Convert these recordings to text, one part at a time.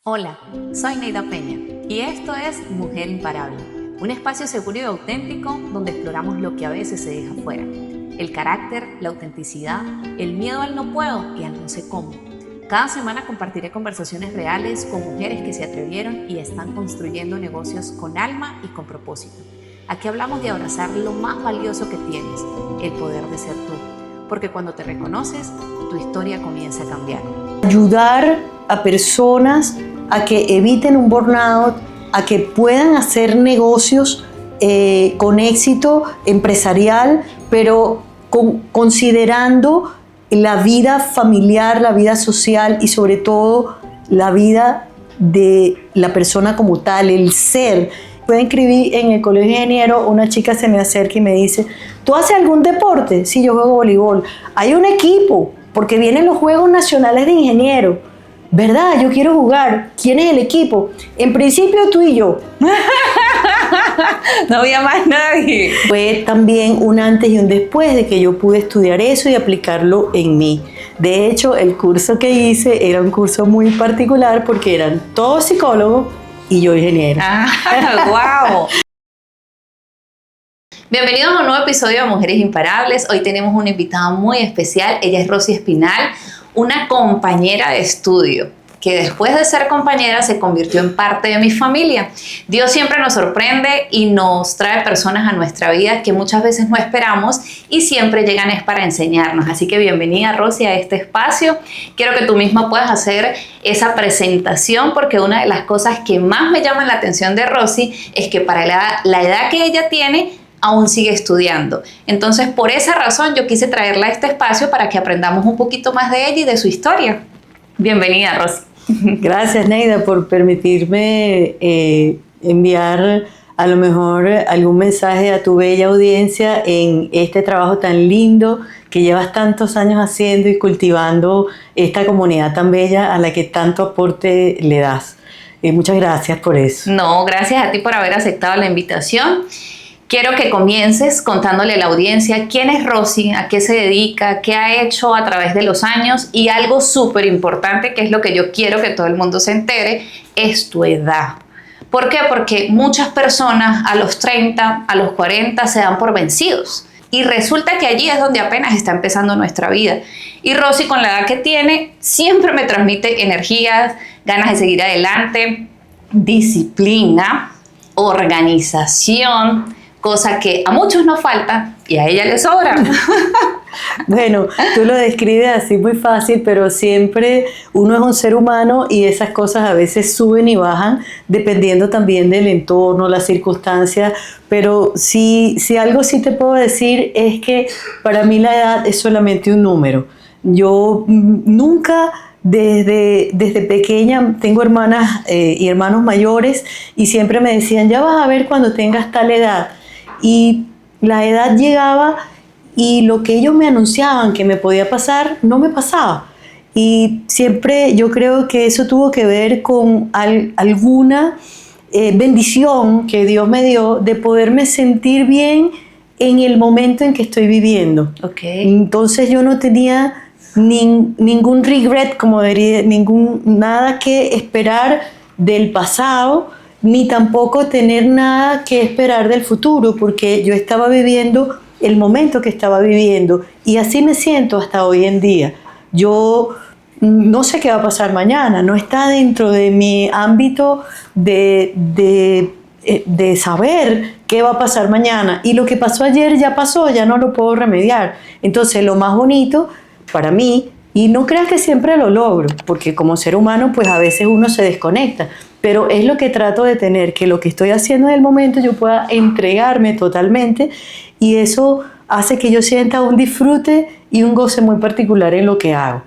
Hola, soy Neida Peña y esto es Mujer Imparable, un espacio seguro y auténtico donde exploramos lo que a veces se deja fuera. El carácter, la autenticidad, el miedo al no puedo y al no sé cómo. Cada semana compartiré conversaciones reales con mujeres que se atrevieron y están construyendo negocios con alma y con propósito. Aquí hablamos de abrazar lo más valioso que tienes, el poder de ser tú. Porque cuando te reconoces, tu historia comienza a cambiar. Ayudar a personas a que eviten un burnout, a que puedan hacer negocios con éxito empresarial, pero considerando la vida familiar, la vida social y sobre todo la vida de la persona como tal, el ser. Pueden escribir en el colegio de ingeniero, una chica se me acerca y me dice, ¿tú haces algún deporte? Sí, yo juego voleibol. Hay un equipo, porque vienen los Juegos Nacionales de Ingeniero. ¿Verdad? Yo quiero jugar. ¿Quién es el equipo? En principio tú y yo. No había más nadie. Fue también un antes y un después de que yo pude estudiar eso y aplicarlo en mí. De hecho, el curso que hice era un curso muy particular porque eran todos psicólogos y yo ingeniera. ¡Wow! Bienvenidos a un nuevo episodio de Mujeres Imparables. Hoy tenemos una invitada muy especial. Ella es Rosy Espinal, una compañera de estudio que después de ser compañera se convirtió en parte de mi familia. Dios siempre nos sorprende y nos trae personas a nuestra vida que muchas veces no esperamos y siempre llegan es para enseñarnos. Así que bienvenida, Rosy, a este espacio. Quiero que tú misma puedas hacer esa presentación porque una de las cosas que más me llaman la atención de Rosy es que para la edad que ella tiene, aún sigue estudiando. Entonces, por esa razón, yo quise traerla a este espacio para que aprendamos un poquito más de ella y de su historia. Bienvenida, Rosy. Gracias, Neida, por permitirme enviar a lo mejor algún mensaje a tu bella audiencia en este trabajo tan lindo que llevas tantos años haciendo y cultivando esta comunidad tan bella a la que tanto aporte le das. Muchas gracias por eso. No, gracias a ti por haber aceptado la invitación. Quiero que comiences contándole a la audiencia quién es Rosy, a qué se dedica, qué ha hecho a través de los años y algo súper importante, que es lo que yo quiero que todo el mundo se entere, es tu edad. ¿Por qué? Porque muchas personas a los 30, a los 40 se dan por vencidos y resulta que allí es donde apenas está empezando nuestra vida. Y Rosy, con la edad que tiene, siempre me transmite energías, ganas de seguir adelante, disciplina, organización, cosa que a muchos nos falta y a ella le sobra. Bueno, tú lo describes así muy fácil, pero siempre uno es un ser humano y esas cosas a veces suben y bajan dependiendo también del entorno, las circunstancias, pero si algo sí te puedo decir es que para mí la edad es solamente un número. Yo nunca... Desde pequeña tengo hermanas y hermanos mayores y siempre me decían, ya vas a ver cuando tengas tal edad. Y la edad llegaba y lo que ellos me anunciaban que me podía pasar, no me pasaba. Y siempre yo creo que eso tuvo que ver con alguna bendición que Dios me dio de poderme sentir bien en el momento en que estoy viviendo. Okay. Entonces yo no tenía ningún regret, como diría, nada que esperar del pasado, ni tampoco tener nada que esperar del futuro, porque yo estaba viviendo el momento que estaba viviendo y así me siento hasta hoy en día. Yo no sé qué va a pasar mañana, no está dentro de mi ámbito de saber qué va a pasar mañana, y lo que pasó ayer ya pasó, ya no lo puedo remediar. Entonces lo más bonito para mí, y no creas que siempre lo logro, porque como ser humano pues a veces uno se desconecta, pero es lo que trato de tener, que lo que estoy haciendo en el momento yo pueda entregarme totalmente, y eso hace que yo sienta un disfrute y un goce muy particular en lo que hago.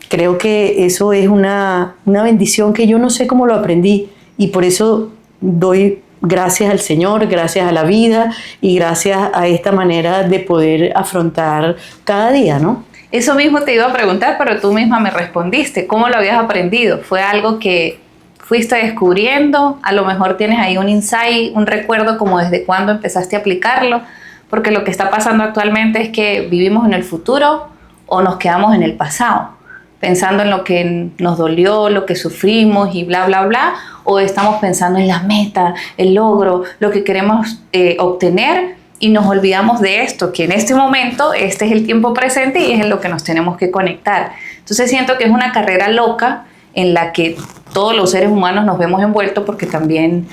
Creo que eso es una bendición que yo no sé cómo lo aprendí, y por eso doy gracias al Señor, gracias a la vida y gracias a esta manera de poder afrontar cada día, ¿no? Eso mismo te iba a preguntar, pero tú misma me respondiste. ¿Cómo lo habías aprendido? ¿Fue algo que fuiste descubriendo? A lo mejor tienes ahí un insight, un recuerdo como desde cuándo empezaste a aplicarlo, porque lo que está pasando actualmente es que vivimos en el futuro o nos quedamos en el pasado. pensando en lo que nos dolió, lo que sufrimos y bla, bla, bla, o estamos pensando en la meta, el logro, lo que queremos obtener y nos olvidamos de esto, que en este momento este es el tiempo presente y es en lo que nos tenemos que conectar. Entonces siento que es una carrera loca en la que todos los seres humanos nos vemos envueltos, porque también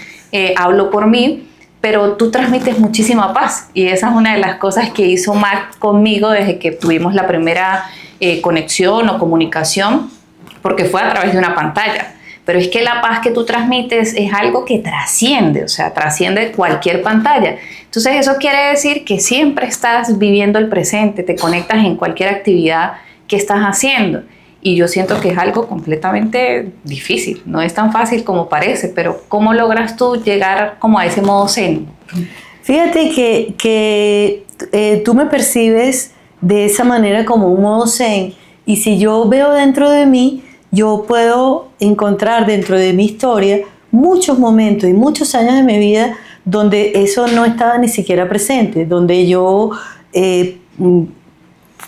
hablo por mí, pero tú transmites muchísima paz y esa es una de las cosas que hizo Mac conmigo desde que tuvimos la primera conexión o comunicación, porque fue a través de una pantalla. Pero es que la paz que tú transmites es algo que trasciende, o sea, trasciende cualquier pantalla. Entonces eso quiere decir que siempre estás viviendo el presente, te conectas en cualquier actividad que estás haciendo. Y yo siento que es algo completamente difícil, no es tan fácil como parece, pero ¿cómo logras tú llegar como a ese modo zen? Fíjate que tú me percibes de esa manera como un modo zen, y si yo veo dentro de mí, yo puedo encontrar dentro de mi historia muchos momentos y muchos años de mi vida donde eso no estaba ni siquiera presente, donde yo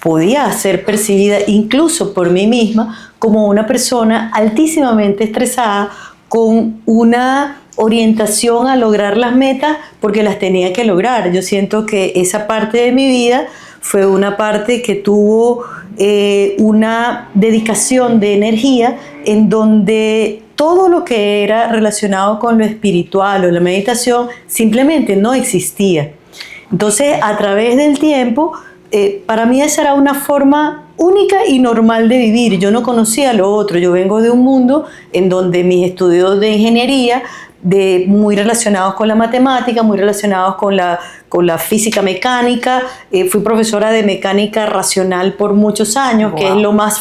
podía ser percibida incluso por mí misma como una persona altísimamente estresada, con una orientación a lograr las metas porque las tenía que lograr. Yo siento que esa parte de mi vida fue una parte que tuvo una dedicación de energía en donde todo lo que era relacionado con lo espiritual o la meditación simplemente no existía. Entonces, a través del tiempo, para mí esa era una forma única y normal de vivir. Yo no conocía lo otro. Yo vengo de un mundo en donde mis estudios de ingeniería, muy relacionados con la matemática, muy relacionados con la física mecánica. Fui profesora de mecánica racional por muchos años, wow, que es lo más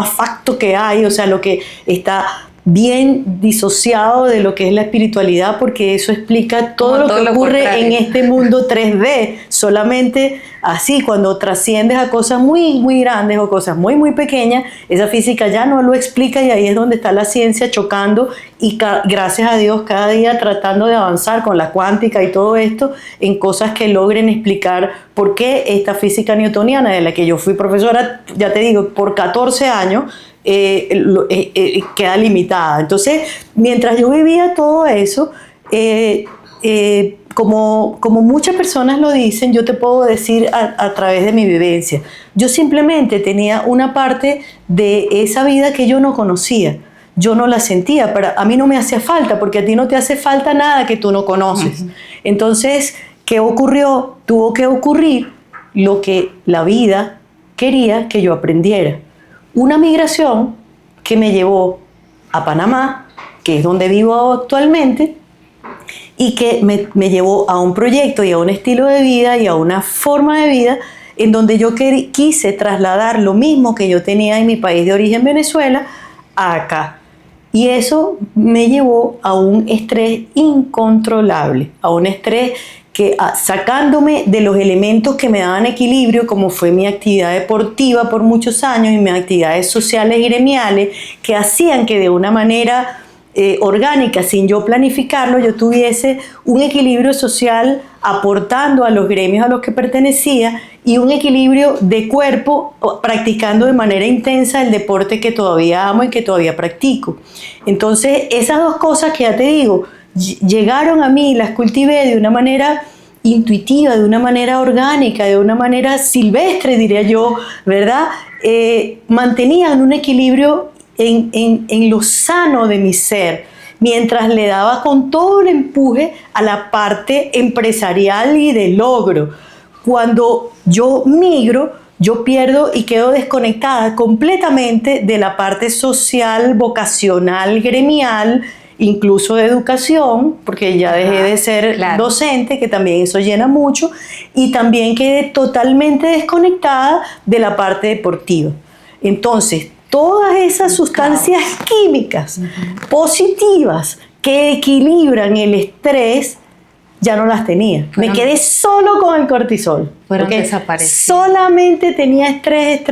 facto que hay, o sea, lo que está bien disociado de lo que es la espiritualidad, porque eso explica todo lo que ocurre en este mundo 3D. Solamente así, cuando trasciendes a cosas muy, muy grandes o cosas muy, muy pequeñas, esa física ya no lo explica, y ahí es donde está la ciencia chocando y gracias a Dios cada día tratando de avanzar con la cuántica y todo esto en cosas que logren explicar por qué esta física newtoniana, de la que yo fui profesora, ya te digo, por 14 años, queda limitada. Entonces, mientras yo vivía todo eso, como muchas personas lo dicen, yo te puedo decir a través de mi vivencia, yo simplemente tenía una parte de esa vida que yo no conocía, yo no la sentía, pero a mí no me hacía falta, porque a ti no te hace falta nada que tú no conoces. Uh-huh. Entonces, ¿qué ocurrió? Tuvo que ocurrir lo que la vida quería que yo aprendiera. Una migración que me llevó a Panamá, que es donde vivo actualmente, y que me llevó a un proyecto y a un estilo de vida y a una forma de vida en donde yo quise trasladar lo mismo que yo tenía en mi país de origen, Venezuela, a acá. Y eso me llevó a un estrés incontrolable, a un estrés que sacándome de los elementos que me daban equilibrio, como fue mi actividad deportiva por muchos años y mis actividades sociales y gremiales, que hacían que de una manera orgánica, sin yo planificarlo, yo tuviese un equilibrio social aportando a los gremios a los que pertenecía y un equilibrio de cuerpo practicando de manera intensa el deporte que todavía amo y que todavía practico. Entonces, esas dos cosas que ya te digo, llegaron a mí, las cultivé de una manera intuitiva, de una manera orgánica, de una manera silvestre, diría yo, ¿verdad? Mantenían un equilibrio en lo sano de mi ser, mientras le daba con todo el empuje a la parte empresarial y de logro. Cuando yo migro, yo pierdo y quedo desconectada completamente de la parte social, vocacional, gremial, incluso de educación, porque ya dejé de ser docente, que también eso llena mucho, y también quedé totalmente desconectada de la parte deportiva. Entonces, todas esas sustancias químicas positivas que equilibran el estrés, ya no las tenía. Me quedé solo con el cortisol. Fueron desapareciendo. Solamente tenía estrés,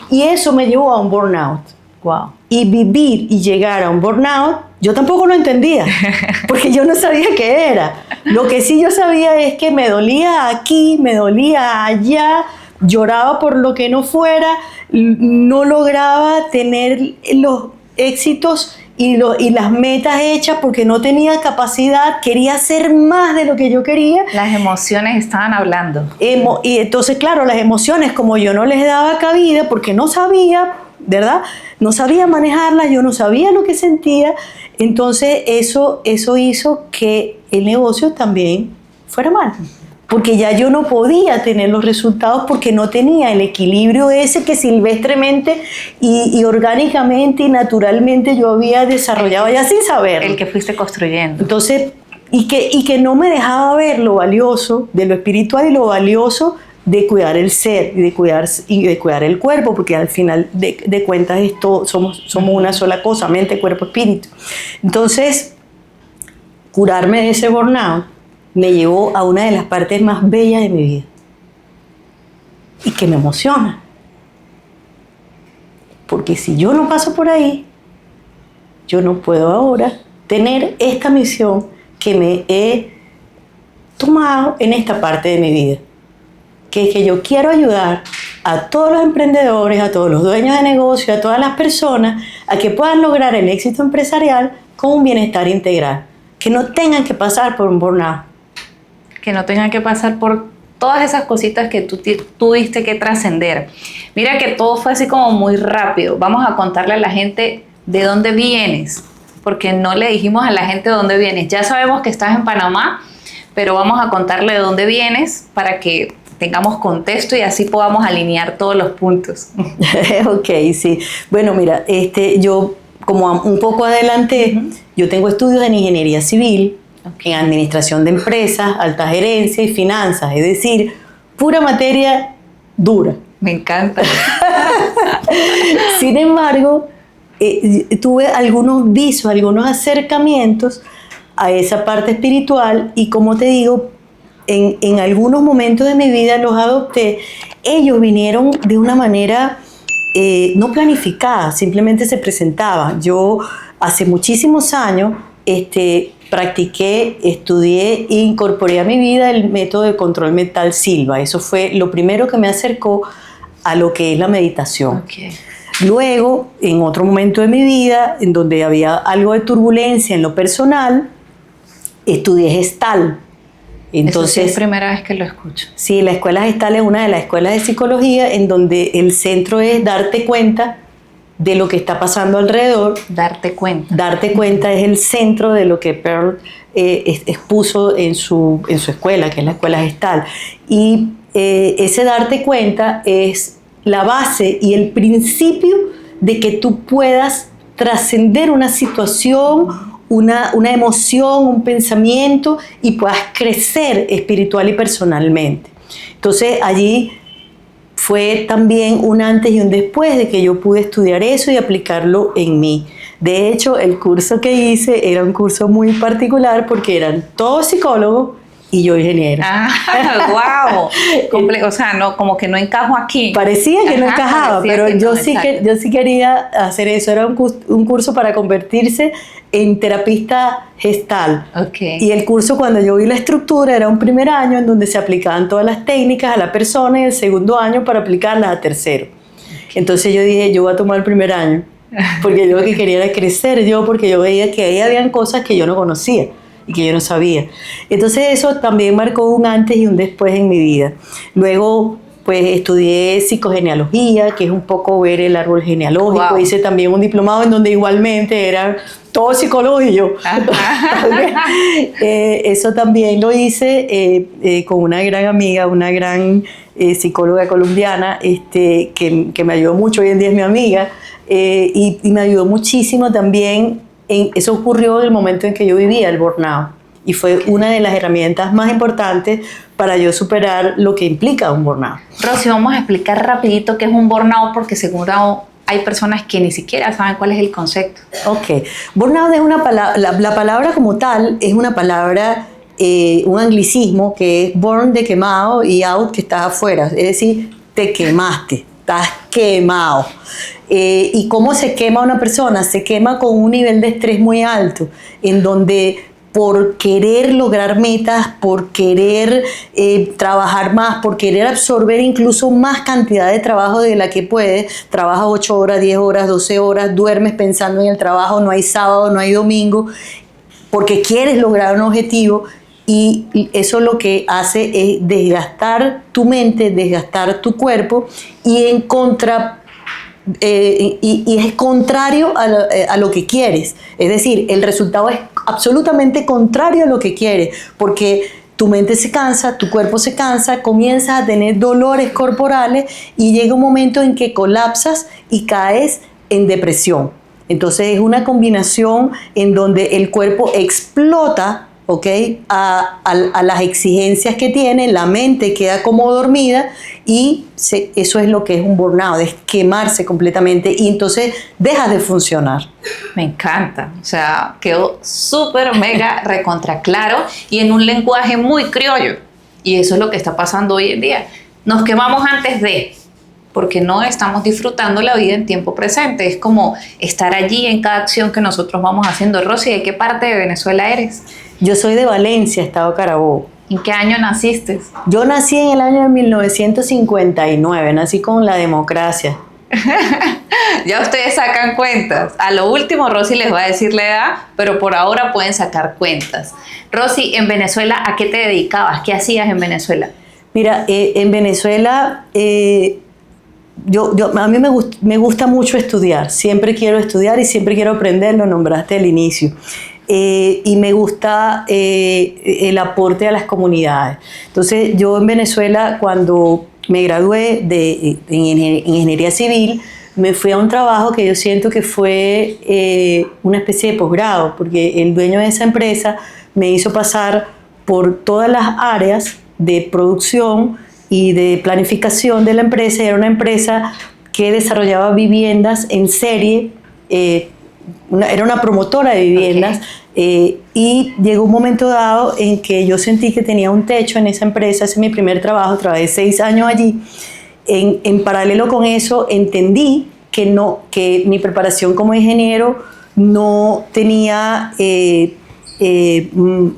y eso me llevó a un burnout. Wow. Y vivir y llegar a un burnout, yo tampoco lo entendía, porque yo no sabía qué era. Lo que sí yo sabía es que me dolía aquí, me dolía allá, lloraba por lo que no fuera, no lograba tener los éxitos y las metas hechas porque no tenía capacidad, quería hacer más de lo que yo quería. Las emociones estaban hablando. Y entonces, claro, las emociones, como yo no les daba cabida porque no sabía, ¿verdad? No sabía manejarlas, yo no sabía lo que sentía, entonces eso hizo que el negocio también fuera mal. Porque ya yo no podía tener los resultados porque no tenía el equilibrio ese que silvestremente y orgánicamente y naturalmente yo había desarrollado ya sin saberlo. El que fuiste construyendo. Entonces, y que no me dejaba ver lo valioso de lo espiritual y lo valioso de cuidar el ser y de cuidar el cuerpo, porque al final de cuentas esto somos una sola cosa, mente, cuerpo, espíritu. Entonces, curarme de ese burnout me llevó a una de las partes más bellas de mi vida y que me emociona, porque si yo no paso por ahí, yo no puedo ahora tener esta misión que me he tomado en esta parte de mi vida, que es que yo quiero ayudar a todos los emprendedores, a todos los dueños de negocio, a todas las personas a que puedan lograr el éxito empresarial con un bienestar integral, que no tengan que pasar por un burnout. Que no tengan que pasar por todas esas cositas que tú tuviste que trascender. Mira que todo fue así como muy rápido. Vamos a contarle a la gente de dónde vienes, porque no le dijimos a la gente de dónde vienes. Ya sabemos que estás en Panamá, pero vamos a contarle de dónde vienes para que tengamos contexto y así podamos alinear todos los puntos. Ok, sí. Bueno, mira, yo como un poco adelanté, yo tengo estudios en ingeniería civil, en administración de empresas, alta gerencia y finanzas, es decir, pura materia dura. Me encanta. Sin embargo, tuve algunos visos, algunos acercamientos a esa parte espiritual y, como te digo, en algunos momentos de mi vida los adopté. Ellos vinieron de una manera no planificada, simplemente se presentaban. Yo hace muchísimos años practiqué, estudié e incorporé a mi vida el método de control mental Silva. Eso fue lo primero que me acercó a lo que es la meditación. Okay. Luego, en otro momento de mi vida, en donde había algo de turbulencia en lo personal, estudié Gestalt. Entonces, eso sí es primera vez que lo escucho. Sí, la escuela Gestalt es una de las escuelas de psicología en donde el centro es darte cuenta de lo que está pasando alrededor. Darte cuenta. Darte cuenta es el centro de lo que Pearl expuso en su escuela, que es la escuela Gestalt. Y ese darte cuenta es la base y el principio de que tú puedas trascender una situación, una emoción, un pensamiento y puedas crecer espiritual y personalmente. Entonces allí fue también un antes y un después de que yo pude estudiar eso y aplicarlo en mí. De hecho, el curso que hice era un curso muy particular porque eran todos psicólogos y yo ingeniera. ¡Wow! O sea, no, como que no encajo aquí. Parecía que no encajaba, pero yo sí quería hacer eso. Era un curso para convertirse en terapista gestal. Okay. Y el curso, cuando yo vi la estructura, era un primer año en donde se aplicaban todas las técnicas a la persona y el segundo año para aplicarlas a tercero. Okay. Entonces yo dije, yo voy a tomar el primer año, porque yo lo que quería era crecer yo, porque yo veía que ahí habían cosas que yo no conocía y que yo no sabía. Entonces eso también marcó un antes y un después en mi vida. Luego pues estudié psicogenealogía, que es un poco ver el árbol genealógico. Wow. Hice también un diplomado en donde igualmente era todo psicólogo y yo. Eso también lo hice con una gran amiga, una gran psicóloga colombiana que me ayudó mucho, hoy en día es mi amiga, y me ayudó muchísimo también. Eso ocurrió en el momento en que yo vivía el burnout y fue una de las herramientas más importantes para yo superar lo que implica un burnout. Rosy, vamos a explicar rapidito qué es un burnout porque seguro hay personas que ni siquiera saben cuál es el concepto. Ok, burnout es una palabra, la palabra como tal es una palabra, un anglicismo que es burn de quemado y out que estás afuera, es decir, te quemaste, estás quemado. ¿Y cómo se quema una persona? Se quema con un nivel de estrés muy alto, en donde por querer lograr metas, por querer trabajar más, por querer absorber incluso más cantidad de trabajo de la que puedes. Trabajas 8 horas, 10 horas, 12 horas, duermes pensando en el trabajo, no hay sábado, no hay domingo, porque quieres lograr un objetivo. Y eso lo que hace es desgastar tu mente, desgastar tu cuerpo y es contrario a lo que quieres. Es decir, el resultado es absolutamente contrario a lo que quieres, porque tu mente se cansa, tu cuerpo se cansa, comienzas a tener dolores corporales y llega un momento en que colapsas y caes en depresión. Entonces es una combinación en donde el cuerpo explota, ¿ok?, a las exigencias que tiene, la mente queda como dormida y eso es lo que es un burnout, es quemarse completamente y entonces dejas de funcionar. Me encanta, o sea, quedó súper mega recontra claro y en un lenguaje muy criollo, y eso es lo que está pasando hoy en día. Nos quemamos antes de, porque no estamos disfrutando la vida en tiempo presente, es como estar allí en cada acción que nosotros vamos haciendo. Rosy, ¿de qué parte de Venezuela eres? Yo soy de Valencia, Estado Carabobo. ¿En qué año naciste? Yo nací en el año de 1959, nací con la democracia. Ya ustedes sacan cuentas. A lo último Rosy les va a decir la edad, pero por ahora pueden sacar cuentas. Rosy, en Venezuela, ¿a qué te dedicabas? ¿Qué hacías en Venezuela? Mira, en Venezuela a mí me gusta mucho estudiar. Siempre quiero estudiar y siempre quiero aprender, lo nombraste al inicio. Y me gusta el aporte a las comunidades. Entonces, yo en Venezuela, cuando me gradué en ingeniería civil, me fui a un trabajo que yo siento que fue una especie de posgrado, porque el dueño de esa empresa me hizo pasar por todas las áreas de producción y de planificación de la empresa. Era una empresa que desarrollaba viviendas en serie, era una promotora de viviendas. Okay. Y llegó un momento dado en que yo sentí que tenía un techo en esa empresa. Ese es mi primer trabajo, trabajé 6 años allí. En paralelo con eso entendí que mi preparación como ingeniero no tenía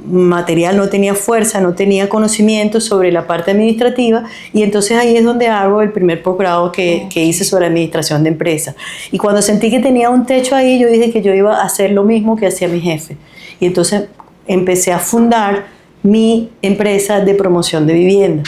material, no tenía fuerza, no tenía conocimiento sobre la parte administrativa, y entonces ahí es donde hago el primer posgrado que hice sobre administración de empresas. Y cuando sentí que tenía un techo ahí, yo dije que yo iba a hacer lo mismo que hacía mi jefe, y entonces empecé a fundar mi empresa de promoción de vivienda.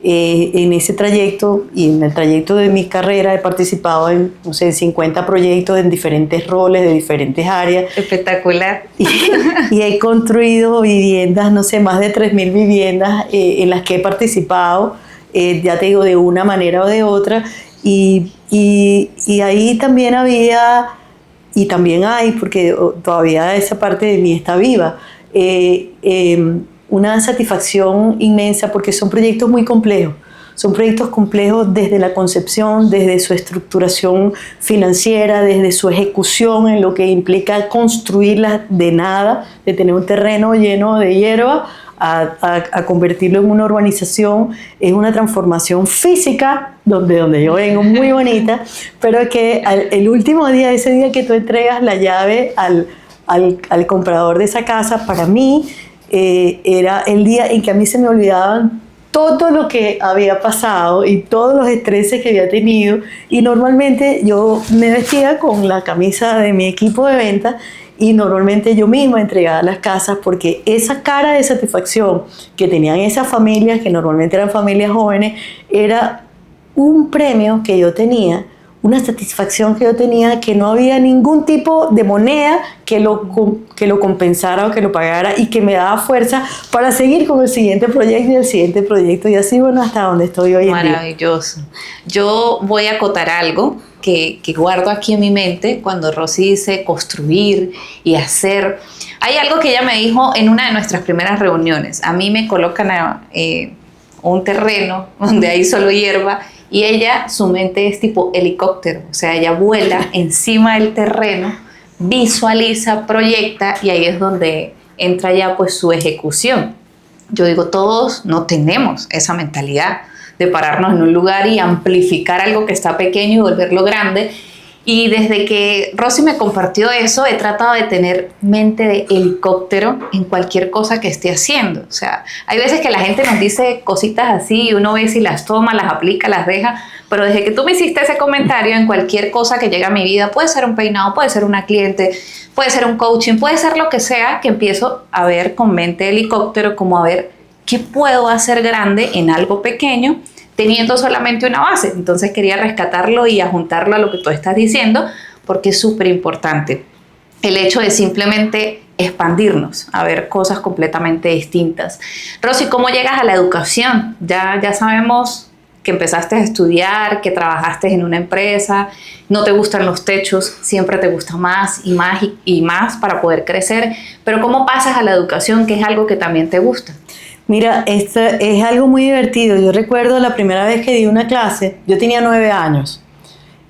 En ese trayecto y en el trayecto de mi carrera he participado en, no sé, 50 proyectos en diferentes roles, de diferentes áreas. Espectacular. Y he construido viviendas, no sé, más de 3.000 viviendas en las que he participado, ya te digo, de una manera o de otra. Y ahí también había, y también hay, porque todavía esa parte de mí está viva, una satisfacción inmensa, porque son proyectos muy complejos. Son proyectos complejos desde la concepción, desde su estructuración financiera, desde su ejecución, en lo que implica construirlas de nada, de tener un terreno lleno de hierba, a convertirlo en una urbanización. Es una transformación física, donde yo vengo, muy bonita, pero que el último día, ese día que tú entregas la llave al comprador de esa casa, para mí, era el día en que a mí se me olvidaban todo lo que había pasado y todos los estreses que había tenido, y normalmente yo me vestía con la camisa de mi equipo de venta y normalmente yo misma entregaba las casas, porque esa cara de satisfacción que tenían esas familias, que normalmente eran familias jóvenes, era un premio que yo tenía, una satisfacción que yo tenía, que no había ningún tipo de moneda que lo compensara o que lo pagara, y que me daba fuerza para seguir con el siguiente proyecto y el siguiente proyecto, y así, bueno, hasta donde estoy hoy en día. Maravilloso. Yo voy a acotar algo que guardo aquí en mi mente cuando Rosy dice construir y hacer. Hay algo que ella me dijo en una de nuestras primeras reuniones. A mí me colocan un terreno donde hay solo hierba, y ella, su mente es tipo helicóptero, o sea, ella vuela encima del terreno, visualiza, proyecta, y ahí es donde entra ya pues su ejecución. Yo digo, todos no tenemos esa mentalidad de pararnos en un lugar y amplificar algo que está pequeño y volverlo grande. Y desde que Rosy me compartió eso, he tratado de tener mente de helicóptero en cualquier cosa que esté haciendo. O sea, hay veces que la gente nos dice cositas así y uno ve si las toma, las aplica, las deja, pero desde que tú me hiciste ese comentario, en cualquier cosa que llega a mi vida, puede ser un peinado, puede ser una cliente, puede ser un coaching, puede ser lo que sea, que empiezo a ver con mente de helicóptero, como a ver qué puedo hacer grande en algo pequeño, teniendo solamente una base. Entonces quería rescatarlo y ajuntarlo a lo que tú estás diciendo, porque es súper importante el hecho de simplemente expandirnos, a ver cosas completamente distintas. Rosy, ¿cómo llegas a la educación? Ya sabemos que empezaste a estudiar, que trabajaste en una empresa, no te gustan los techos, siempre te gusta más y más y más para poder crecer, pero ¿cómo pasas a la educación, que es algo que también te gusta? Mira, esto es algo muy divertido. Yo recuerdo la primera vez que di una clase, yo tenía 9 años.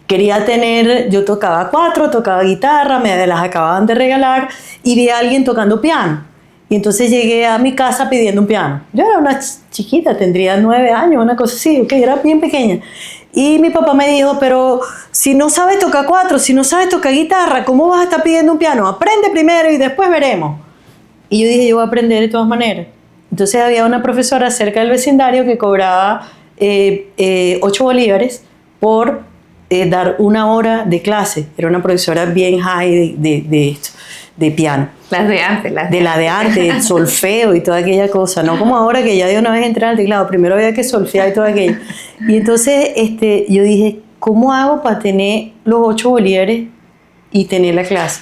Yo tocaba 4, tocaba guitarra, me las acababan de regalar y vi a alguien tocando piano. Y entonces llegué a mi casa pidiendo un piano. Yo era una chiquita, tendría 9 años, una cosa así, okay, era bien pequeña. Y mi papá me dijo, pero si no sabes tocar 4, si no sabes tocar guitarra, ¿cómo vas a estar pidiendo un piano? Aprende primero y después veremos. Y yo dije, yo voy a aprender de todas maneras. Entonces había una profesora cerca del vecindario que cobraba 8 bolívares por dar 1 hora de clase. Era una profesora bien high de esto, de piano. Las de antes. La de antes, solfeo y toda aquella cosa. No como ahora que ya de una vez entré al teclado. Primero había que solfear y todo aquello. Y entonces yo dije, ¿cómo hago para tener los 8 bolívares y tener la clase?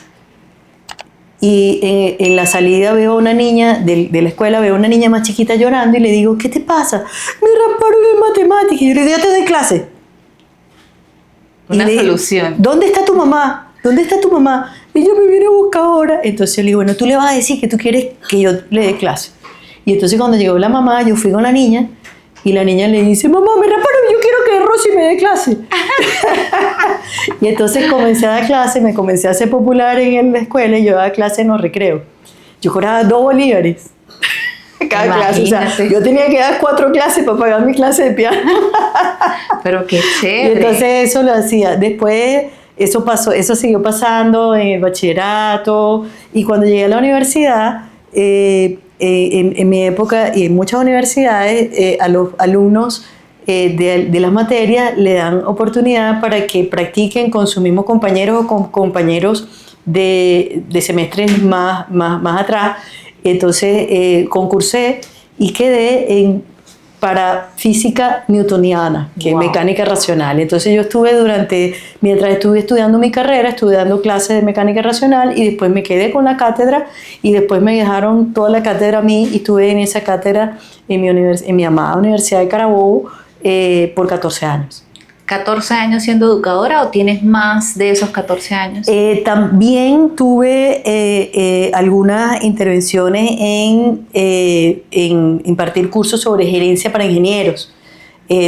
Y en la salida veo a una niña de la escuela, veo a una niña más chiquita llorando y le digo, ¿qué te pasa? Me rasparon en matemáticas. Y yo le digo, ya te doy clase. Una solución. ¿Dónde está tu mamá? ¿Dónde está tu mamá? Y yo me viene a buscar ahora. Entonces yo le digo, bueno, tú le vas a decir que tú quieres que yo le dé clase. Y entonces cuando llegó la mamá, yo fui con la niña y la niña le dice, mamá, me rasparon, yo quiero que Rosy me dé clase. Y entonces comencé a dar clase, me comencé a hacer popular en la escuela y yo daba clase en los recreos. Yo cobraba 2 bolívares cada clase. O sea, yo tenía que dar 4 clases para pagar mi clase de piano. Pero qué chévere. Y entonces eso lo hacía. Después eso pasó, eso siguió pasando en el bachillerato. Y cuando llegué a la universidad, en mi época y en muchas universidades, a los alumnos de las materias le dan oportunidad para que practiquen con sus mismos compañeros o con compañeros de semestres más atrás. Entonces concursé y quedé para física newtoniana, que es mecánica racional. Entonces yo mientras estuve estudiando mi carrera, estuve dando clases de mecánica racional y después me quedé con la cátedra y después me dejaron toda la cátedra a mí y estuve en esa cátedra en mi amada Universidad de Carabobo por 14 años. ¿14 años siendo educadora o tienes más de esos 14 años? También tuve algunas intervenciones en impartir cursos sobre gerencia para ingenieros.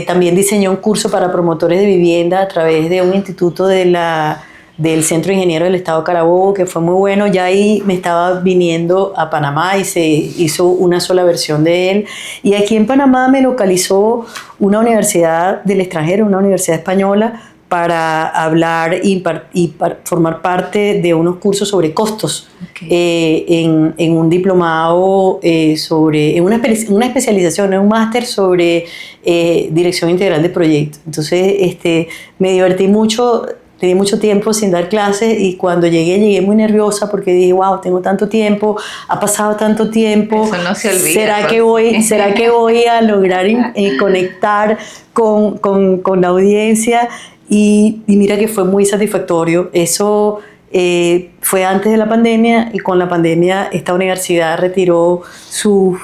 También diseñé un curso para promotores de vivienda a través de un instituto del Centro de Ingenieros del Estado de Carabobo, que fue muy bueno. Ya ahí me estaba viniendo a Panamá y se hizo una sola versión de él. Y aquí en Panamá me localizó una universidad del extranjero, una universidad española, para hablar y para formar parte de unos cursos sobre costos, en un diplomado en una especialización, en un máster sobre dirección integral de proyectos. Entonces me divertí mucho. Tenía mucho tiempo sin dar clases y cuando llegué muy nerviosa porque dije, wow, tengo tanto tiempo, ha pasado tanto tiempo. Eso no se olvida. ¿Será que voy a lograr conectar con la audiencia? Y mira que fue muy satisfactorio. Eso fue antes de la pandemia y con la pandemia esta universidad retiró sus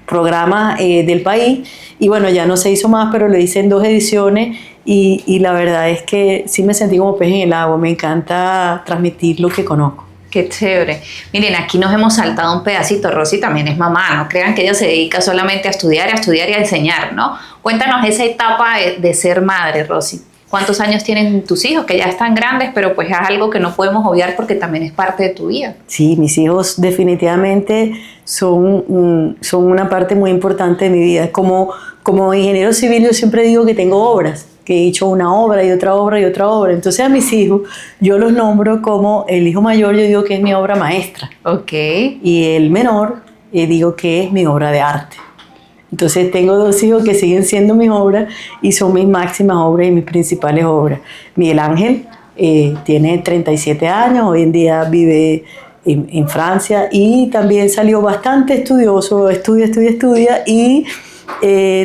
programas del país y bueno, ya no se hizo más, pero lo hice en 2 ediciones. Y la verdad es que sí me sentí como pez en el agua. Me encanta transmitir lo que conozco. Qué chévere. Miren, aquí nos hemos saltado un pedacito. Rosy también es mamá. No crean que ella se dedica solamente a estudiar y a enseñar, ¿no? Cuéntanos esa etapa de ser madre, Rosy. ¿Cuántos años tienen tus hijos? Que ya están grandes, pero pues es algo que no podemos obviar porque también es parte de tu vida. Sí, mis hijos definitivamente son una parte muy importante de mi vida. Como ingeniero civil yo siempre digo que tengo obras. que he hecho una obra y otra obra y otra obra. Entonces a mis hijos yo los nombro como el hijo mayor, yo digo que es mi obra maestra. Ok. Y el menor, digo que es mi obra de arte. Entonces tengo dos hijos que siguen siendo mis obras y son mis máximas obras y mis principales obras. Miguel Ángel tiene 37 años, hoy en día vive en Francia y también salió bastante estudioso, estudia y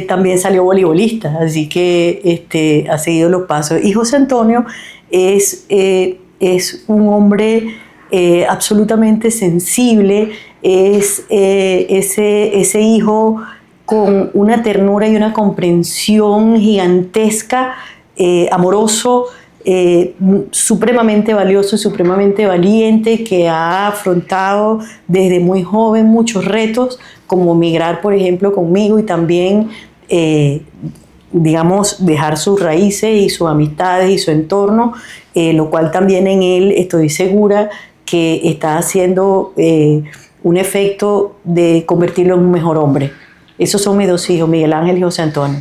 también salió voleibolista, así que ha seguido los pasos. Y José Antonio es un hombre absolutamente sensible, es ese hijo con una ternura y una comprensión gigantesca, amoroso, supremamente valioso, supremamente valiente, que ha afrontado desde muy joven muchos retos, como migrar, por ejemplo, conmigo y también, digamos, dejar sus raíces y sus amistades y su entorno, lo cual también en él estoy segura que está haciendo un efecto de convertirlo en un mejor hombre. Esos son mis dos hijos, Miguel Ángel y José Antonio.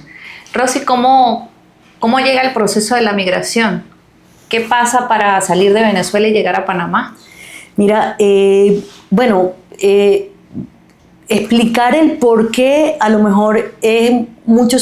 Rosy, ¿cómo llega el proceso de la migración? ¿Qué pasa para salir de Venezuela y llegar a Panamá? Mira, explicar el por qué a lo mejor es mucho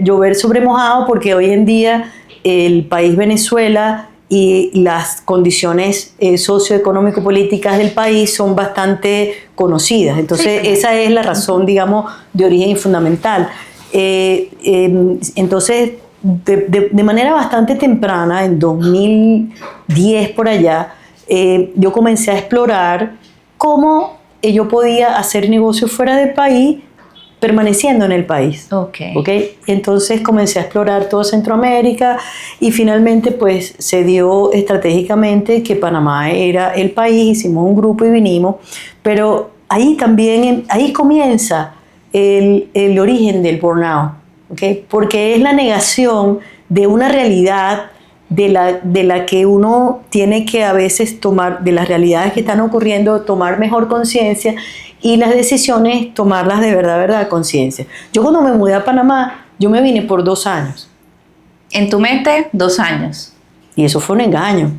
llover sobre mojado, porque hoy en día el país Venezuela y las condiciones socioeconómico-políticas del país son bastante conocidas. Entonces, sí, esa es la razón, digamos, de origen fundamental. Entonces, de manera bastante temprana, en 2010 por allá, yo comencé a explorar cómo yo podía hacer negocios fuera del país permaneciendo en el país. Okay. Entonces comencé a explorar todo Centroamérica y finalmente pues se dio estratégicamente que Panamá era el país, hicimos un grupo y vinimos, pero ahí también, ahí comienza el origen del burnout, ¿okay? Porque es la negación de una realidad de la que uno tiene que a veces tomar, de las realidades que están ocurriendo, tomar mejor conciencia y las decisiones tomarlas de verdad conciencia. Yo cuando me mudé a Panamá, yo me vine por 2 años. En tu mente, 2 años. Y eso fue un engaño,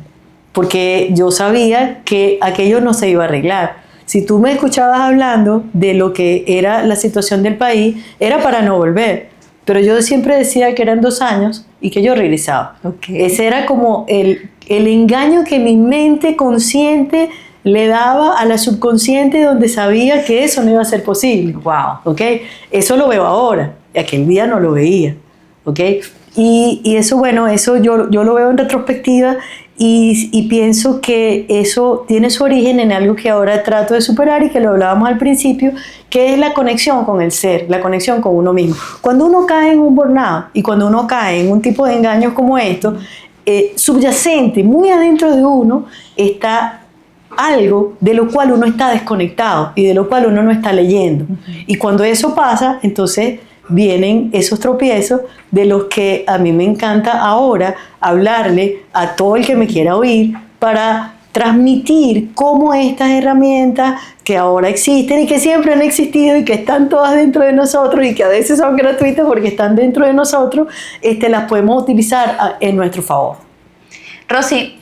porque yo sabía que aquello no se iba a arreglar. Si tú me escuchabas hablando de lo que era la situación del país, era para no volver. Pero yo siempre decía que eran 2 años y que yo regresaba. Okay. Ese era como el engaño que mi mente consciente le daba a la subconsciente, donde sabía que eso no iba a ser posible. Wow. ¿Okay? Eso lo veo ahora, y aquel día no lo veía. ¿Okay? Y eso, bueno, eso yo lo veo en retrospectiva y pienso que eso tiene su origen en algo que ahora trato de superar y que lo hablábamos al principio, que es la conexión con el ser, la conexión con uno mismo. Cuando uno cae en un burnout y cuando uno cae en un tipo de engaños como esto, subyacente, muy adentro de uno, está algo de lo cual uno está desconectado y de lo cual uno no está leyendo. Y cuando eso pasa, entonces vienen esos tropiezos de los que a mí me encanta ahora hablarle a todo el que me quiera oír para transmitir cómo estas herramientas que ahora existen y que siempre han existido y que están todas dentro de nosotros y que a veces son gratuitas porque están dentro de nosotros, las podemos utilizar en nuestro favor. Rosy,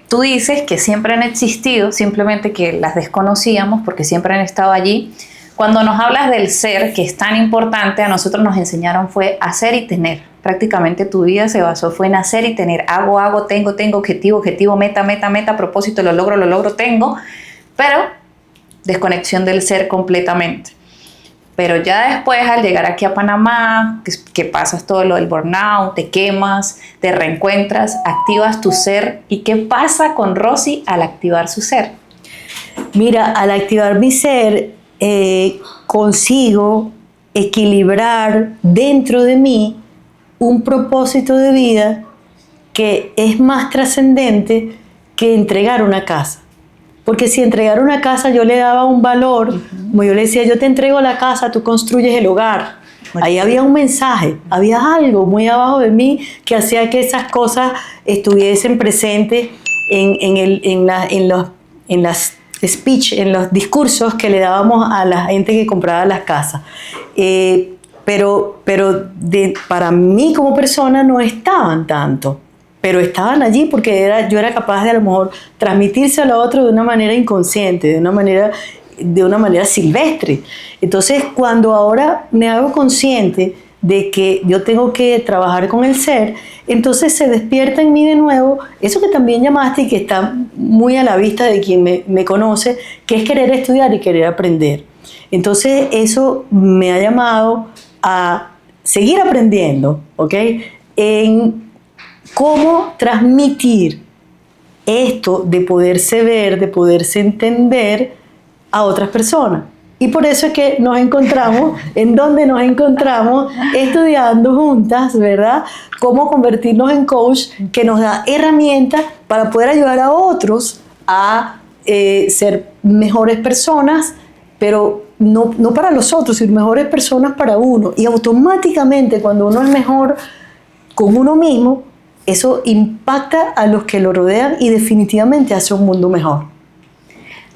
tú dices que siempre han existido, simplemente que las desconocíamos porque siempre han estado allí. Cuando nos hablas del ser, que es tan importante, a nosotros nos enseñaron fue hacer y tener. Prácticamente tu vida se basó fue en hacer y tener. Hago, tengo, objetivo, meta, propósito, lo logro, tengo. Pero desconexión del ser completamente. Pero ya después, al llegar aquí a Panamá, que pasas todo lo del burnout, te quemas, te reencuentras, activas tu ser. ¿Y qué pasa con Rosy al activar su ser? Mira, al activar mi ser, consigo equilibrar dentro de mí un propósito de vida que es más trascendente que entregar una casa. Porque si entregar una casa yo le daba un valor, como yo le decía, yo te entrego la casa, tú construyes el hogar. Ahí había un mensaje, había algo muy abajo de mí que hacía que esas cosas estuviesen presentes en las speech, en los discursos que le dábamos a la gente que compraba las casas. para mí como persona no estaban tanto, pero estaban allí porque yo era capaz de a lo mejor transmitírselo a otro de una manera inconsciente, de una manera silvestre. Entonces, cuando ahora me hago consciente de que yo tengo que trabajar con el ser, entonces se despierta en mí de nuevo eso que también llamaste y que está muy a la vista de quien me conoce, que es querer estudiar y querer aprender. Entonces eso me ha llamado a seguir aprendiendo, ¿ok? En cómo transmitir esto de poderse ver, de poderse entender a otras personas. Y por eso es que nos encontramos, en donde nos encontramos, estudiando juntas, ¿verdad? Cómo convertirnos en coach, que nos da herramientas para poder ayudar a otros a ser mejores personas, pero no para los otros, sino mejores personas para uno. Y automáticamente, cuando uno es mejor con uno mismo, eso impacta a los que lo rodean y definitivamente hace un mundo mejor.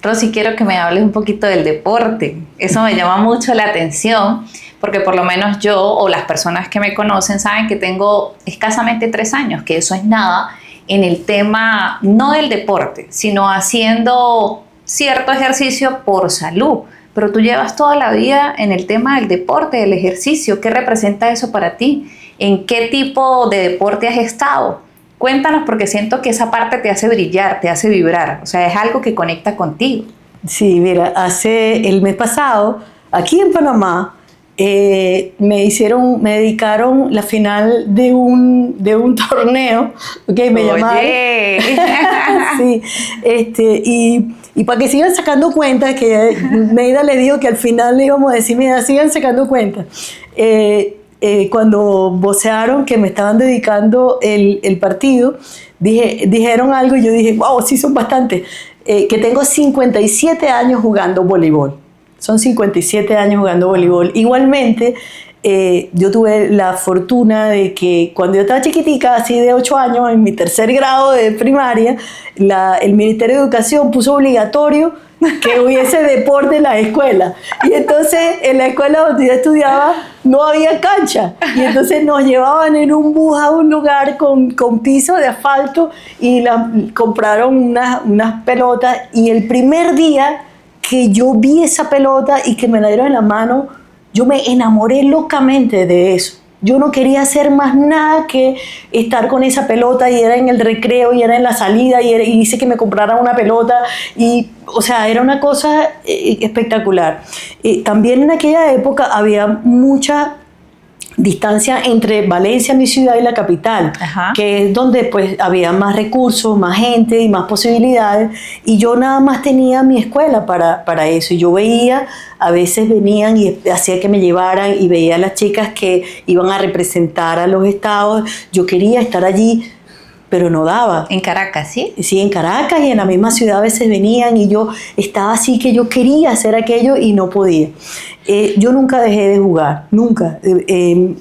Rosy, quiero que me hables un poquito del deporte. Eso me llama mucho la atención, porque por lo menos yo o las personas que me conocen saben que tengo escasamente 3 años, que eso es nada en el tema, no del deporte, sino haciendo cierto ejercicio por salud. Pero tú llevas toda la vida en el tema del deporte, del ejercicio. ¿Qué representa eso para ti? ¿En qué tipo de deporte has estado? Cuéntanos, porque siento que esa parte te hace brillar, te hace vibrar. O sea, es algo que conecta contigo. Sí, mira, el mes pasado, aquí en Panamá, me dedicaron la final de un torneo, ¿okay? Me llamaron. Sí, y para que sigan sacando cuentas, que Neida le dijo que al final le íbamos a decir, mira, sigan sacando cuentas. Cuando vocearon que me estaban dedicando el partido, dijeron algo y yo dije, wow, sí son bastantes, que tengo 57 años jugando voleibol. Son 57 años jugando voleibol. Igualmente, yo tuve la fortuna de que cuando yo estaba chiquitica, así de 8 años, en mi 3er grado de primaria, el Ministerio de Educación puso obligatorio que hubiese deporte en la escuela. Y entonces en la escuela donde yo estudiaba no había cancha. Y entonces nos llevaban en un bus a un lugar con piso de asfalto y compraron unas pelotas. Y el primer día que yo vi esa pelota y que me la dieron en la mano, yo me enamoré locamente de eso. Yo no quería hacer más nada que estar con esa pelota, y era en el recreo y era en la salida y hice que me compraran una pelota y, o sea, era una cosa espectacular. También en aquella época había mucha distancia entre Valencia, mi ciudad, y la capital, ajá, que es donde pues había más recursos, más gente y más posibilidades, y yo nada más tenía mi escuela para eso. Y yo veía, a veces venían y hacía que me llevaran, y veía a las chicas que iban a representar a los estados. Yo quería estar allí, pero no daba. ¿En Caracas, sí? Sí, en Caracas, y en la misma ciudad a veces venían, y yo estaba así que yo quería hacer aquello y no podía. Yo nunca dejé de jugar, nunca.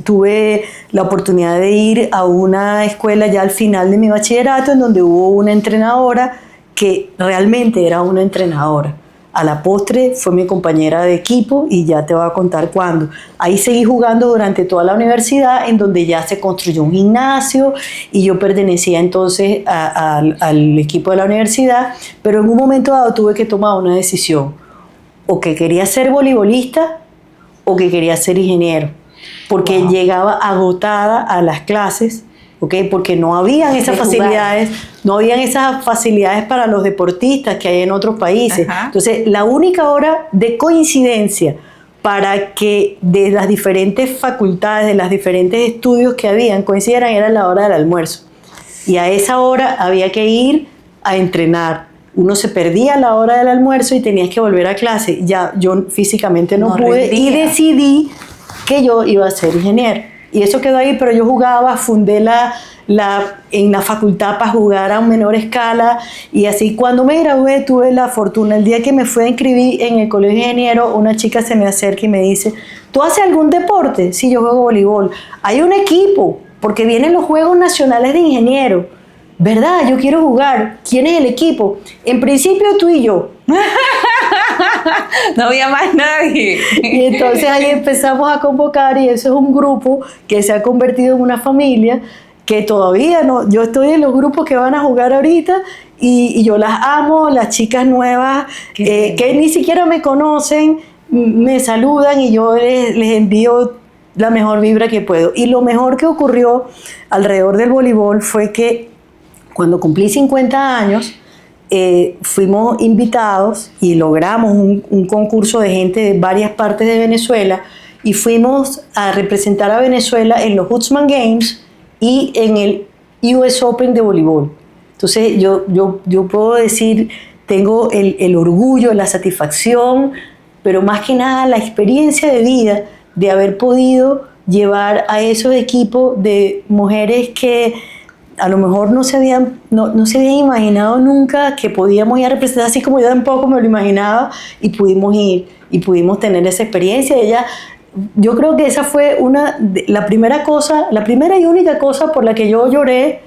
Tuve la oportunidad de ir a una escuela ya al final de mi bachillerato, en donde hubo una entrenadora que realmente era una entrenadora. A la postre fue mi compañera de equipo, y ya te voy a contar cuándo. Ahí seguí jugando durante toda la universidad, en donde ya se construyó un gimnasio y yo pertenecía entonces al equipo de la universidad, pero en un momento dado tuve que tomar una decisión: o que quería ser voleibolista o que quería ser ingeniero, porque wow, llegaba agotada a las clases, ¿okay? Porque no habían esas facilidades, para los deportistas que hay en otros países. Ajá. Entonces, la única hora de coincidencia para que de las diferentes facultades, de los diferentes estudios que habían, coincidieran era la hora del almuerzo. Y a esa hora había que ir a entrenar. Uno se perdía la hora del almuerzo y tenías que volver a clase. Ya yo físicamente no pude, y decidí que yo iba a ser ingeniero. Y eso quedó ahí, pero yo jugaba, fundé en la facultad para jugar a menor escala, y así cuando me gradué tuve la fortuna, el día que me fui a inscribir en el colegio de ingeniero, una chica se me acerca y me dice, ¿tú haces algún deporte? Sí, yo juego voleibol. Hay un equipo, porque vienen los Juegos Nacionales de Ingenieros. ¿Verdad? Yo quiero jugar. ¿Quién es el equipo? En principio tú y yo. No había más nadie. Y entonces ahí empezamos a convocar y eso es un grupo que se ha convertido en una familia que todavía no, yo estoy en los grupos que van a jugar ahorita y yo las amo, las chicas nuevas que ni siquiera me conocen, me saludan y yo les envío la mejor vibra que puedo. Y lo mejor que ocurrió alrededor del voleibol fue que cuando cumplí 50 años, fuimos invitados y logramos un concurso de gente de varias partes de Venezuela y fuimos a representar a Venezuela en los Hootsman Games y en el US Open de voleibol. Entonces yo puedo decir, tengo el orgullo, la satisfacción, pero más que nada la experiencia de vida de haber podido llevar a esos equipos de mujeres que a lo mejor no se habían imaginado nunca que podíamos ir a representar, así como yo tampoco me lo imaginaba, y pudimos ir y pudimos tener esa experiencia. Yo creo que esa fue la primera y única cosa por la que yo lloré,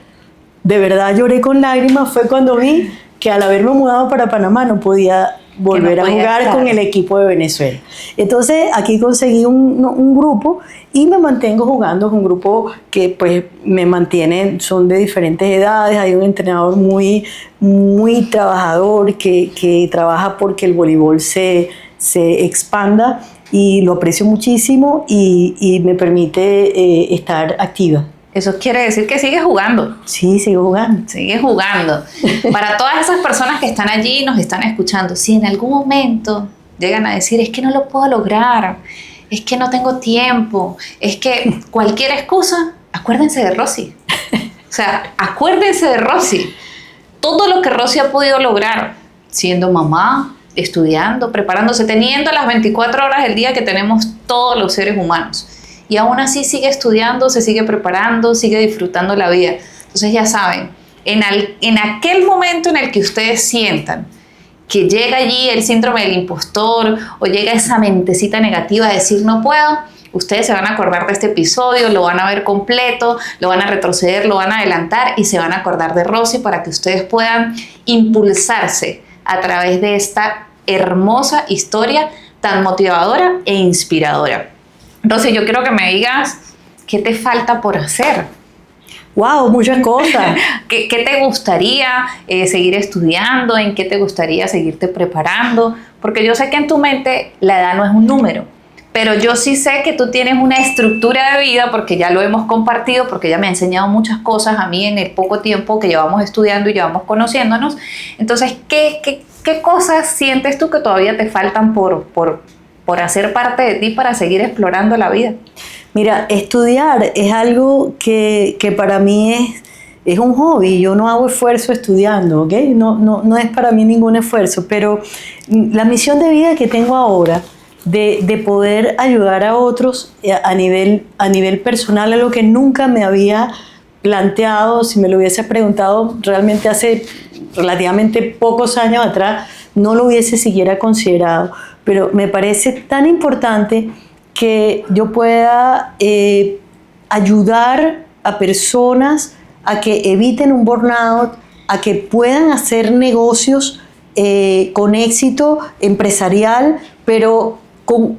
de verdad lloré con lágrimas, fue cuando vi que al haberme mudado para Panamá no podía volver a jugar con el equipo de Venezuela. Entonces aquí conseguí un grupo y me mantengo jugando con un grupo que pues me mantienen, son de diferentes edades. Hay un entrenador muy, muy trabajador que trabaja porque el voleibol se expanda y lo aprecio muchísimo y me permite estar activa. Eso quiere decir que sigues jugando. Sí, sigo jugando. Sigues jugando. Para todas esas personas que están allí y nos están escuchando, si en algún momento llegan a decir, es que no lo puedo lograr, es que no tengo tiempo, es que cualquier excusa, acuérdense de Rosy. O sea, acuérdense de Rosy. Todo lo que Rosy ha podido lograr, siendo mamá, estudiando, preparándose, teniendo las 24 horas del día que tenemos todos los seres humanos. Y aún así sigue estudiando, se sigue preparando, sigue disfrutando la vida. Entonces ya saben, en aquel momento en el que ustedes sientan que llega allí el síndrome del impostor o llega esa mentecita negativa de decir no puedo, ustedes se van a acordar de este episodio, lo van a ver completo, lo van a retroceder, lo van a adelantar y se van a acordar de Rosy para que ustedes puedan impulsarse a través de esta hermosa historia tan motivadora e inspiradora. Rosy, yo quiero que me digas qué te falta por hacer. ¡Wow! Muchas cosas. ¿Qué te gustaría seguir estudiando? ¿En qué te gustaría seguirte preparando? Porque yo sé que en tu mente la edad no es un número, pero yo sí sé que tú tienes una estructura de vida porque ya lo hemos compartido, porque ella me ha enseñado muchas cosas a mí en el poco tiempo que llevamos estudiando y llevamos conociéndonos. Entonces, ¿qué cosas sientes tú que todavía te faltan por hacer parte de ti para seguir explorando la vida? Mira, estudiar es algo que para mí es un hobby. Yo no hago esfuerzo estudiando, ¿ok? No es para mí ningún esfuerzo, pero la misión de vida que tengo ahora de poder ayudar a otros a nivel personal, algo que nunca me había planteado, si me lo hubiese preguntado realmente hace relativamente pocos años atrás, no lo hubiese siquiera considerado. Pero me parece tan importante que yo pueda ayudar a personas a que eviten un burnout, a que puedan hacer negocios con éxito empresarial, pero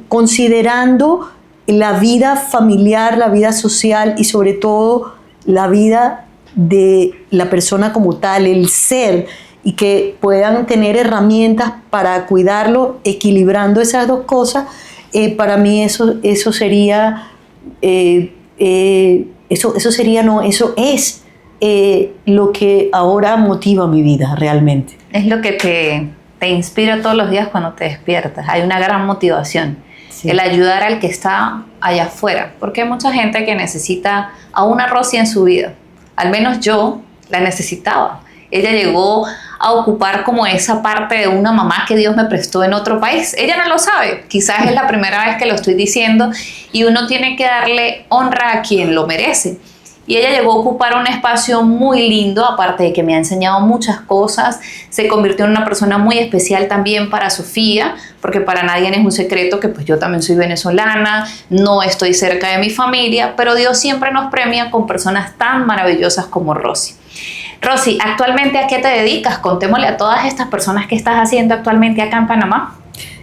considerando la vida familiar, la vida social y sobre todo la vida de la persona como tal, el ser, y que puedan tener herramientas para cuidarlo, equilibrando esas dos cosas. Para mí eso sería, eso es lo que ahora motiva mi vida realmente. Es lo que te inspira todos los días cuando te despiertas. Hay una gran motivación, sí. El ayudar al que está allá afuera, porque hay mucha gente que necesita a una Rosy en su vida. Al menos yo la necesitaba. Ella llegó a ocupar como esa parte de una mamá que Dios me prestó en otro país. Ella no lo sabe, quizás es la primera vez que lo estoy diciendo y uno tiene que darle honra a quien lo merece. Y ella llegó a ocupar un espacio muy lindo, aparte de que me ha enseñado muchas cosas, se convirtió en una persona muy especial también para Sofía, porque para nadie es un secreto que pues yo también soy venezolana, no estoy cerca de mi familia, pero Dios siempre nos premia con personas tan maravillosas como Rosy. Rosy, ¿actualmente a qué te dedicas? Contémosle a todas estas personas qué estás haciendo actualmente acá en Panamá.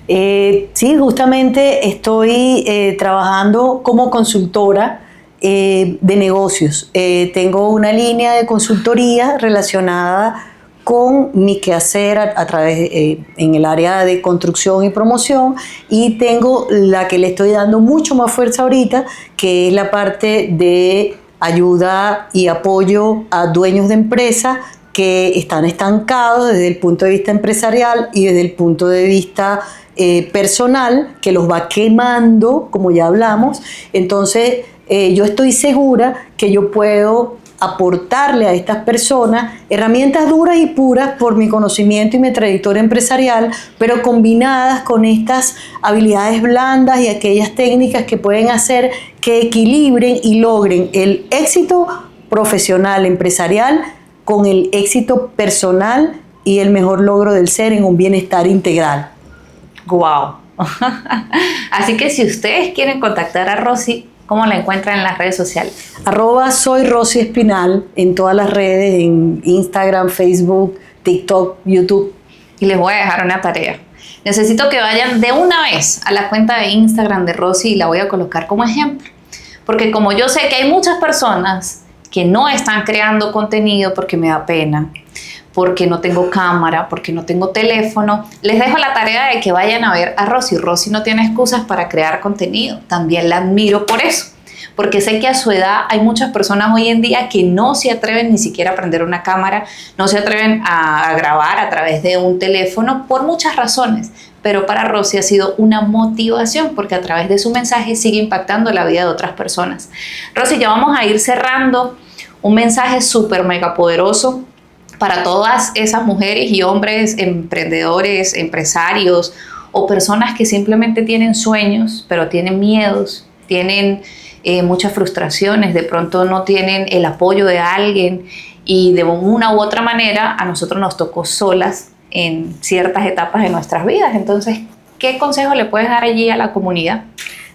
Sí, justamente estoy trabajando como consultora de negocios. Tengo una línea de consultoría relacionada con mi quehacer a través en el área de construcción y promoción, y tengo la que le estoy dando mucho más fuerza ahorita, que es la parte de ayuda y apoyo a dueños de empresas que están estancados desde el punto de vista empresarial y desde el punto de vista personal, que los va quemando, como ya hablamos. Entonces, yo estoy segura que yo puedo aportarle a estas personas herramientas duras y puras por mi conocimiento y mi trayectoria empresarial, pero combinadas con estas habilidades blandas y aquellas técnicas que pueden hacer que equilibren y logren el éxito profesional, empresarial, con el éxito personal y el mejor logro del ser en un bienestar integral. ¡Wow! Así que si ustedes quieren contactar a Rosy, ¿cómo la encuentran en las redes sociales? @soy Rosy Espinal en todas las redes, en Instagram, Facebook, TikTok, YouTube. Y les voy a dejar una tarea. Necesito que vayan de una vez a la cuenta de Instagram de Rosy y la voy a colocar como ejemplo. Porque como yo sé que hay muchas personas que no están creando contenido porque me da pena, porque no tengo cámara, porque no tengo teléfono, les dejo la tarea de que vayan a ver a Rosy. Rosy no tiene excusas para crear contenido. También la admiro por eso, porque sé que a su edad hay muchas personas hoy en día que no se atreven ni siquiera a prender una cámara, no se atreven a grabar a través de un teléfono por muchas razones. Pero para Rosy ha sido una motivación porque a través de su mensaje sigue impactando la vida de otras personas. Rosy, ya vamos a ir cerrando. Un mensaje súper mega poderoso para todas esas mujeres y hombres emprendedores, empresarios o personas que simplemente tienen sueños, pero tienen miedos, tienen muchas frustraciones, de pronto no tienen el apoyo de alguien y de una u otra manera a nosotros nos tocó solas en ciertas etapas de nuestras vidas. Entonces, ¿qué consejo le puedes dar allí a la comunidad?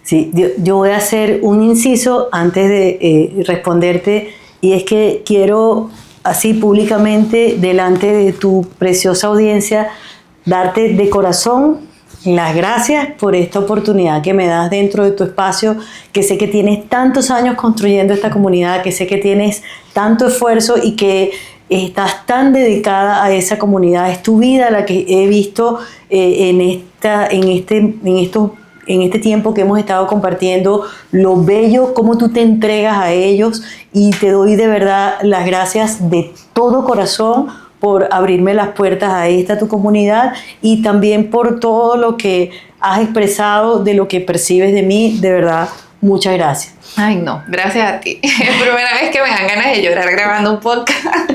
Sí, yo voy a hacer un inciso antes de responderte, y es que quiero así públicamente delante de tu preciosa audiencia darte de corazón las gracias por esta oportunidad que me das dentro de tu espacio, que sé que tienes tantos años construyendo esta comunidad, que sé que tienes tanto esfuerzo y que estás tan dedicada a esa comunidad. Es tu vida la que he visto en este tiempo que hemos estado compartiendo, lo bello, cómo tú te entregas a ellos, y te doy de verdad las gracias de todo corazón por abrirme las puertas a esta tu comunidad y también por todo lo que has expresado de lo que percibes de mí. De verdad, muchas gracias. Ay, no, gracias a ti. Es la primera vez que me dan ganas de llorar grabando un podcast.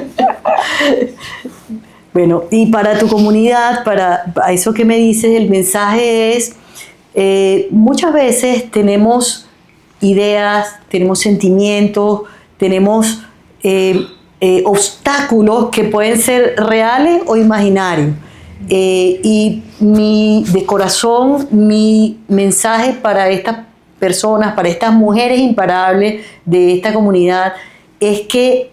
Bueno, y para tu comunidad, para eso que me dices, el mensaje es: muchas veces tenemos ideas, tenemos sentimientos, tenemos obstáculos que pueden ser reales o imaginarios. Y de corazón, mi mensaje para estas personas, para estas mujeres imparables de esta comunidad, es que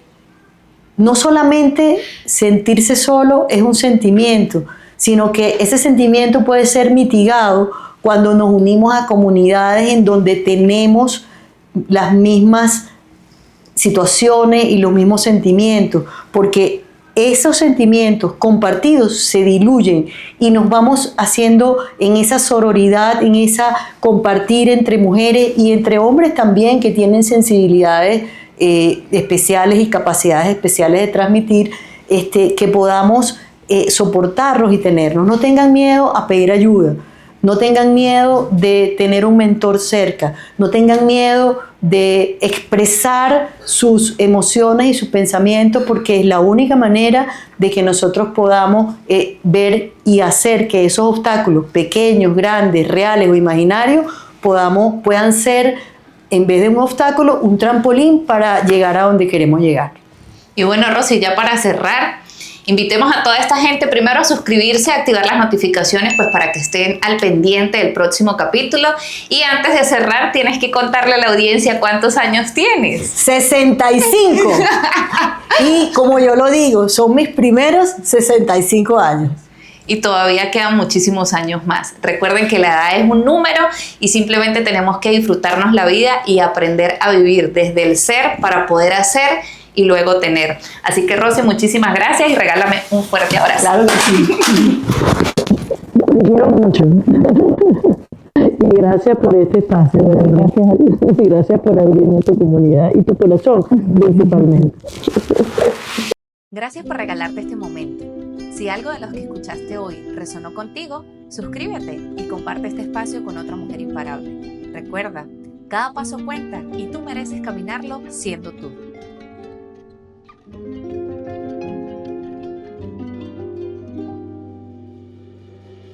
no solamente sentirse solo es un sentimiento, sino que ese sentimiento puede ser mitigado cuando nos unimos a comunidades en donde tenemos las mismas situaciones y los mismos sentimientos, porque esos sentimientos compartidos se diluyen y nos vamos haciendo en esa sororidad, en esa compartir entre mujeres y entre hombres también, que tienen sensibilidades especiales y capacidades especiales de transmitir, que podamos soportarlos y tenernos. No tengan miedo a pedir ayuda. No tengan miedo de tener un mentor cerca, no tengan miedo de expresar sus emociones y sus pensamientos, porque es la única manera de que nosotros podamos ver y hacer que esos obstáculos, pequeños, grandes, reales o imaginarios, puedan ser, en vez de un obstáculo, un trampolín para llegar a donde queremos llegar. Y bueno, Rosy, ya para cerrar, invitemos a toda esta gente primero a suscribirse, a activar las notificaciones, pues para que estén al pendiente del próximo capítulo. Y antes de cerrar, tienes que contarle a la audiencia cuántos años tienes. 65. Y como yo lo digo, son mis primeros 65 años. y todavía quedan muchísimos años más. Recuerden que la edad es un número y simplemente tenemos que disfrutarnos la vida y aprender a vivir desde el ser para poder hacer y luego tener. Así que Rosy, muchísimas gracias y regálame un fuerte abrazo. Claro que sí. Te quiero mucho. Y gracias por este espacio, de verdad. Gracias por abrirme tu comunidad y tu corazón, principalmente. Gracias por regalarte este momento. Si algo de los que escuchaste hoy resonó contigo, suscríbete y comparte este espacio con otra mujer imparable. Recuerda, cada paso cuenta y tú mereces caminarlo siendo tú.